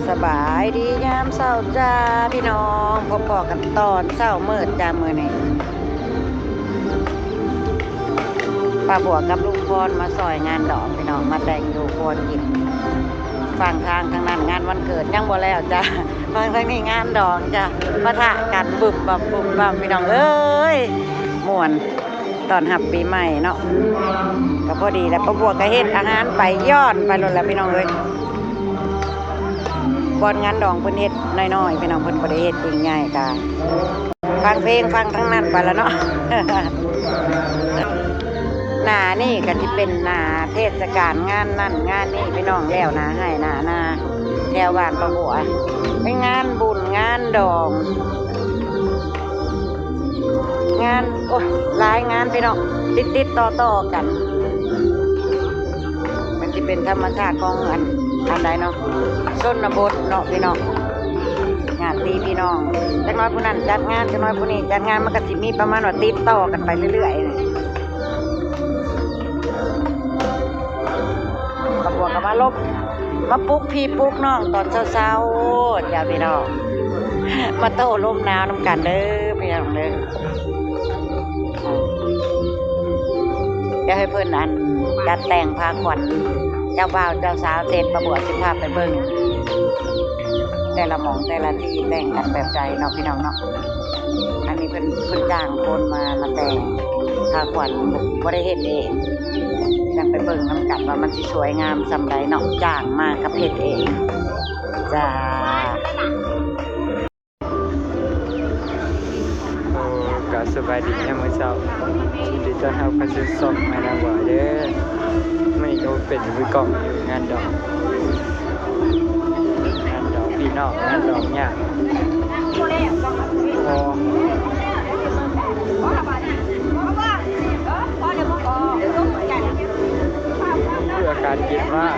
สบายดียามเช้าจ้าพี่น้องพบกันตอนเช้ามืดจ้ามื้อนี้ป้าบัวกับลุงพรมาซอยงานดอกพี่น้องมาแต่งอยู่ครัวกินฝั่งทางนั้นงานวันเกิดยังบ่แล้วจ้าฝั่งทางนี้งานดอกจ้าปะทะกันบึบบับพี่น้องเอ้ยม่วนตอนรับปีใหม่เนาะก็พอดีแล้วป้าบัวก็เฮ็ดอาหารไปย้อนไปโลดแล้วพี่น้องเอ้ยบอนงานดองเพิ่นเฮ็ดน้อยๆพี่น้องเพิ่นบ่ได้เฮ็ดยิ่งใหญ่ค่ะฟังเพลงฟังทั้งนั้นไปแล้วเนาะ หน้านี่ก็สิเป็นหน้าเทศกาลงานนั่นงานนี่พี่น้องแล้วนะให้หน้านาแถวบ้านป้าบัวเป็นงานบุญงานดองงานโอ้ยหลายงานพี่น้องติดต่อกันมันสิเป็นธรรมชาติของอันใดเนาะชนบทเนาะพี่น้องงานตีพี่น้องจักน้อยผู้นั้นจัดงานจักน้อยผู้นี้จัดงานมันก็สิมีประมาณว่าติดต่อกันไปเรื่อยๆป้าบัวก็มาปลุกพี่ปลุกน้องตอนเช้าๆอย่าพี่น้องมาโต้ลมหนาวน้ำกันเด้อพี่น้องเด้อจะให้เพิ่นอันจัดแต่งพาขวัญเจ้าบ่าวเจ้าสาวเสร็จป้าบัวสิพาไปเบิ่งแต่ละหม่องแต่ละที่แต่งกันแบบใจเนาะพี่น้องเนาะอันนี้เพิ่นจ้างคนมาแต่งพาขวัญบ่ได้เฮ็ดเองจังไปเบิ่งน้ำกันว่ามันสิสวยงามส่ำใดเนาะจ้างมากับเฮ็ดเองจ้าก็สบายดีนะมื้อเช้าดีต้อนรับเข้าสู่ช่องแม่นางบัวเด้อมื้อนี้ก็เป็นมือกล้องอยู่งานดอกพี่น้องงานดอกยากอากาศเย็นมาก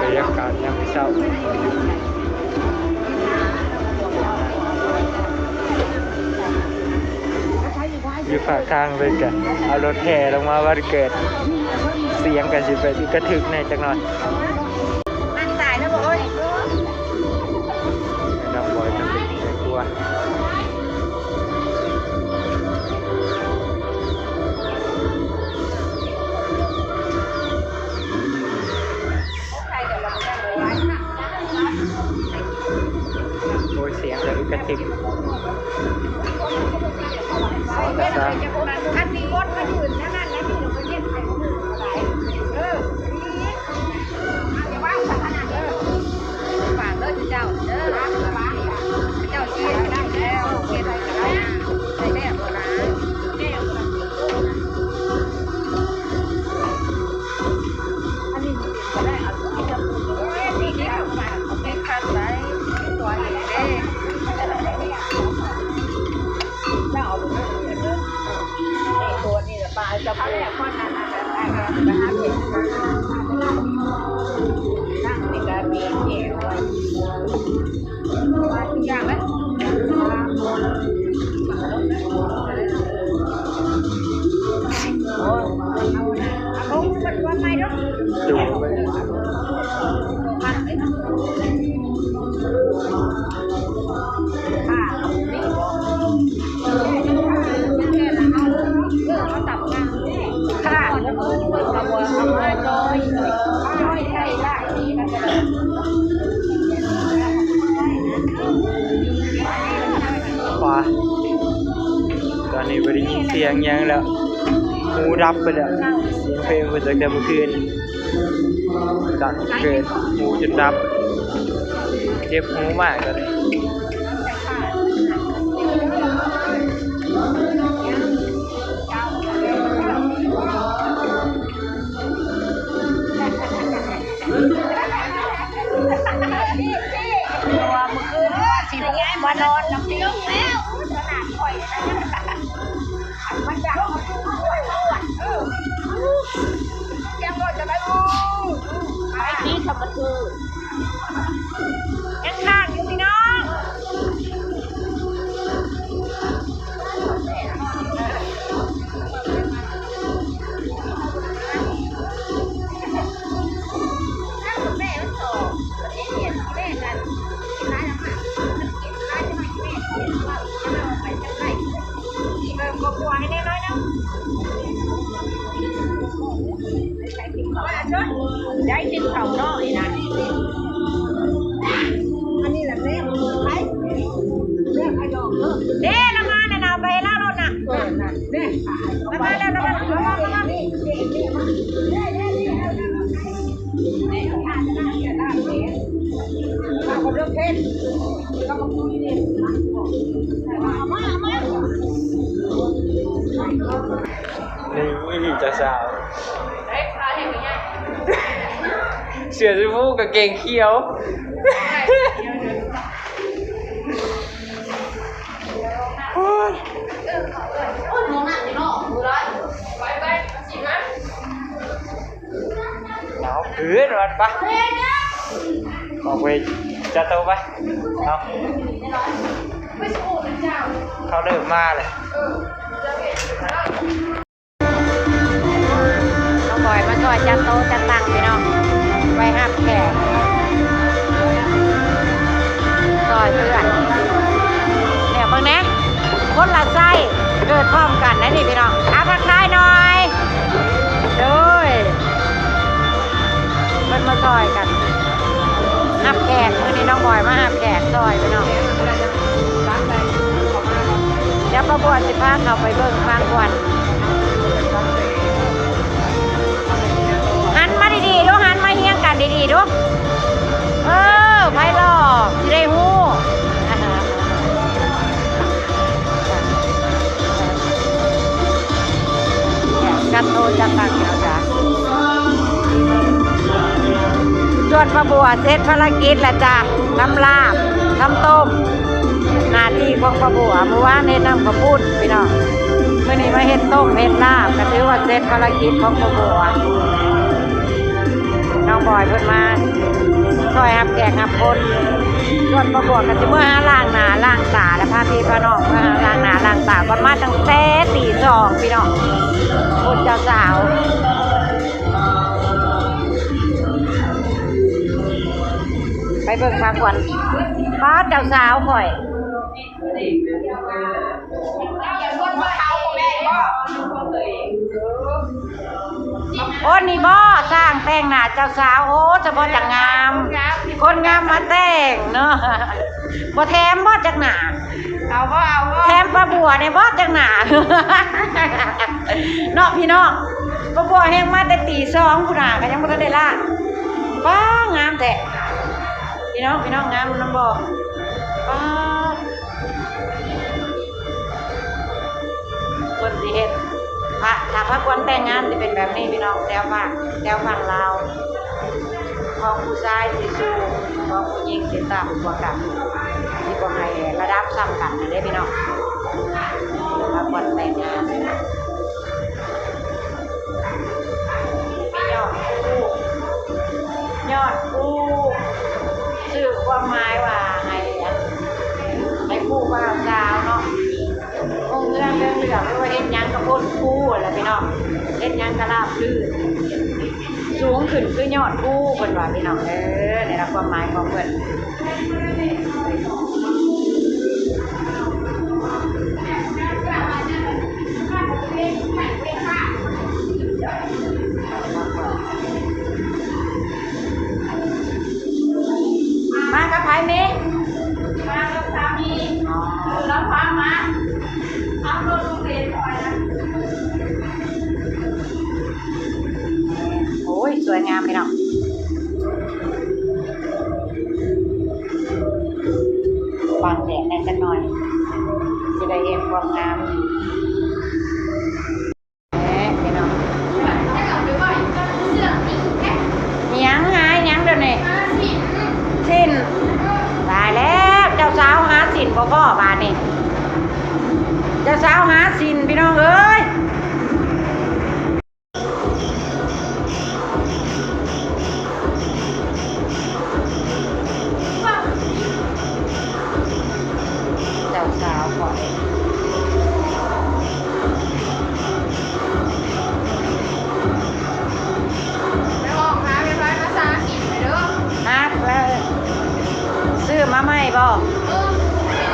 บรรยากาศยามเช้าอยู่ปากทางเลยกันเอารถแห่ลงมาวันเกิดเสียงกันสิไปกระถึกในจังหน่อยมันตายแล้วบ่เอ้ยน้องบอยจะเป็นไงกลัวโอ้ยเสียงแล้วกระถึกอันนี้รถมายืนนั่นแล้วที่เราไปเรียนไทยเขามืออะไรอย่าว่าขนาดฝากเด้อเจ้าเจ้าชี้ได้แล้วเฮ็ดอะไรก็ได้ได้แล้วนะอันนี้ก็ได้เอาที่จะนี่เดี๋ยวมาเอาไปคัดไว้ตัวนี้เด้ตัวนี้ปลาจะพูดข้อนั้นนะฮะเด็กนั่งในการมีเกี่ยวอย่างนั้นโอ้เอามันว่าไม่หรอกดูไปมันไม่ค่ะเขาตับงานค่ะแล้วก็ช่วยกับวัวทำให้จอยใช่ได้ดีกันขวาตอนนี้บริยินเสียงยังแล้วหูรับไปแล้วเสียงเพลงมาจากแต่เมื่อคืนดังเกินหูจนรับเจ็บหูมากตอนนี้มานอนน้ำตีแล้วขนาดข่อยมันอยากเอาด้วยยังก็จะได้ไอ้ที่ทำมันคือยังข้างอยู่พี่น้องแม่ ได้กินเขาน้อยนะอันนี้แหละแม่ไปเรียกไอ้ดอกเด้ละมาเนี่ยเอาไปแล้วรถน่ะนี่ละมาแล้วละมานี่คนเลือกเพศก็มาคุยนี่มานี่จะสาวเสือชมพูกับเกงเขียวโอ้ยหนาวเกินวันปะออกไปจะโตไปเอาเขาเดินมาเลยน้องบอยมาช่วยจัดโต๊ะจัดตั้งพี่น้องไว้ห้ามแขกซอยเพื่อนเนี่ยเพิ่งนะคนละไส้เกิดพร้อมกันนะนี่พี่น้องเอาทักทายหน่อยด้วยมันมาซอยกันห้ามแขกเมื่อนี้น้องบอยมาห้ามแขกซอยพี่น้องเดี๋ยวประบวนสิพาเขาไปเบิ่งฟางกวนหันมาดีๆดูหันมาเฮี้ยงกันดีๆดูไพ่หลอกจะได้หู้จัดโตจัดตั้งแล้วจ้ะส่วนประบวเสร็จภารกิจแล้วจ้ะทำลาบทำต้มหน้าที่ของประบวเมื่อวานเฮ็ดน้ำกระปุ้นพี่น้องเมื่อนี้มาเฮ็ดต้มเฮ็ดลาบก็ถือว่าเสร็จภารกิจของประบวน้องบอยเพิ่นมาช่วยรับแขกรับคนส่วนประบวก็จะเมื่อหาล้างหน้าล้างตาและพาพี่พาน้องมาล้างหน้าล้างตาก่อนมาตั้งแต่ตีสองพี่น้องคนเจ้าสาวไปเบิ่งฟางกวนป้าเจ้าสาวข่อยโอ้นี่บ่สร้างแต่งหน้าเจ้าสาวโอ้เฉพาะจังงามคนงามมาแต่งเนาะบ่แถมบ่จักหน้าเอาแถมปลาบัวเนี่ยบ่จักหน้าเนาะพี่น้องปลาบัวแห้งมาแต่ตีสองพุ่นน่ะก็ยังบ่ทันได้ล่างป้างามแท้พี่น้องงามน้ำบ่ป้าคนสิเฮ็ดถ้าพระกวนแต่งงานจะเป็นแบบนี้พี่น้องแถวฝั่งลาวของผู้ชายสิสูงของผู้หญิงสิต่ำกว่ากันที่บ่ให้ระดับซ้ำกันเด้พี่น้องพระกวนแต่งงานยอดผู้ชื่อความหมายว่าให้ผู้บ่าวสาวเนาะองค์เรื่องไม่ว่าเฮ็ดหยังกับพ้นผู้แหละพี่น้องเฮ็ดหยังกะลาบลื่นสูงขึ้นคือยอดผู้เพิ่นว่าพี่น้องนี่ล่ะความหมายของเพิ่นมากับไผเมมากับสามีแล้วพามาเอารถโรงเรียนก่อนนะโอ้ยสวยงามพี่น้องบังแดดแน่จักหน่อยจะได้เห็นความงามพี่น้องยังเดี๋ยวนี้สิ้นตายแล้วเจ้าสาวหาสินพ่อบาดนี่เจ้าสาวหาสินพี่น้องเอ้ยเจ้าสาวก่อนซื้อมาไหมบ่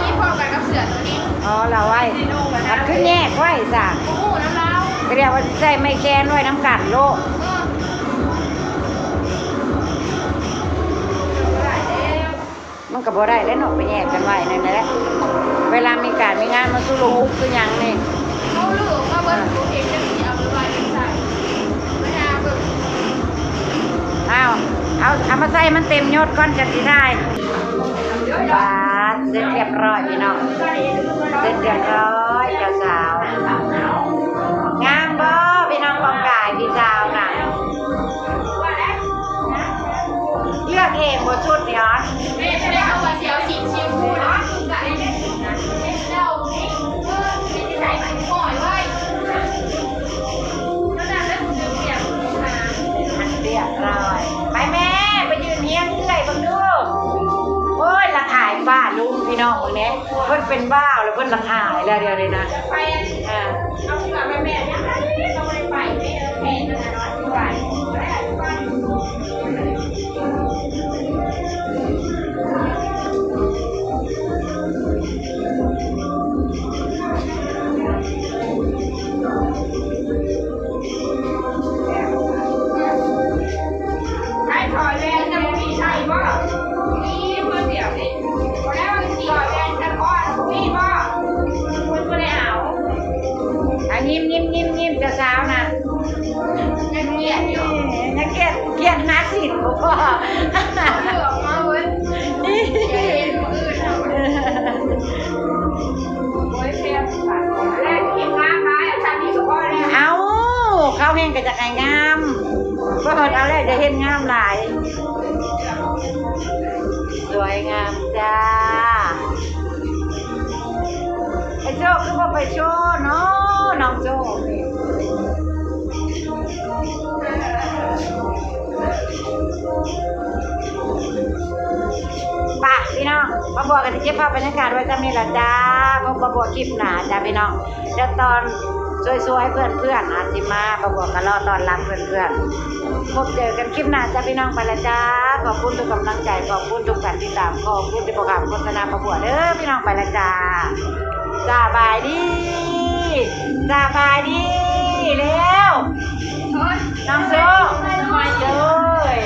นี่พอกันกับเสือตัวนี้ อ๋อเราไว้มันขึ้นแยกไว้จ้ะ โอ้โหน้ำเล้า เรียกว่าใส่ไม่แคนไว้น้ำกัดโลก ก็บ่ได้แล้วเนาะไปแยกกันไว้นั่นแหละเวลามีการมีงานมาสู้ลงฮุกคือหยังนี่ เขาเลือกมาเบิ้ลตัวเองจะมีเอาไปไว้ใส่ไม่ได้เบิ้ล เอามาใส่มันเต็มยศก่อนจะสิได้บาดเสร็จเรียบร้อยพี่น้องเสร็จเรียบร้อยเจ้าสาวงามบ่พี่น้องกองกายพี่สาวน่ะเลือกเองบ่ชุดนี่อ๋อ ไม่ได้เอาว่าเสียวสีชิมพูนะไก่เนี่ยเรานี่ไม่ได้ใส่ถุงห่อไว้แล้วนั่นแล้วคุณเปียกนะ มันเรียบร้อยไปแม่ไปยืนเฮียงเอื้อยเบิ่งดูโอ้ยละอายบ้าลุงพี่น้องคนนี้เพิ่นเป็นบ้าแล้วเพิ่นละอายแล้วเดี๋ยวนี้นะ ไปเอาเสื้อไปแม่เนี่ยเราไม่ไปแม่มันนะไป ใช่ถอยแวนจะมีใช่ป่ะนี่เพื่อนเดี๋ยวนี่พอแล้วมันถอยแวนจะอ้อนนี่ป่ะคุณก็ได้เอา ยิ้มเจ้าสาวนะ ยังเกียดอยู่ ยังเกลียดนักสิพ่อ เหลืองมาเว้ยเย็นอื่นเอาโอ้ยเพียบแรกคิดว่ามาฉันนี่สุภาพเลย เอาเข้าแห้งก็จะไก่งามเพิ่นเอาแล้วจะเห็นงามหลายสวยงามจ้าไอ้โจ้คือว่าไปโชว์เนาะน้องโจ้นี่ป่ะพี่น้องมาบวกกันที่เก็บภาพบรรยากาศไว้จำนี่ละจ้าพบมาบวกคลิปหนาจ้าพี่น้องเดี๋ยวตอนสวยๆเพื่อนๆอาจสิมาประบวกกันรอตอนรับเพื่อนๆพบเจอกันคลิปหน้าจ้าพี่น้องไปละจ้าขอบคุณทุกกำลังใจขอบคุณทุกการติดตามขอบคุณที่โปรแกรมโฆษณาประบวกเด้อพี่น้องไปละจ้าสบายดีสบายดีเร็วน้องโซ่มาเลย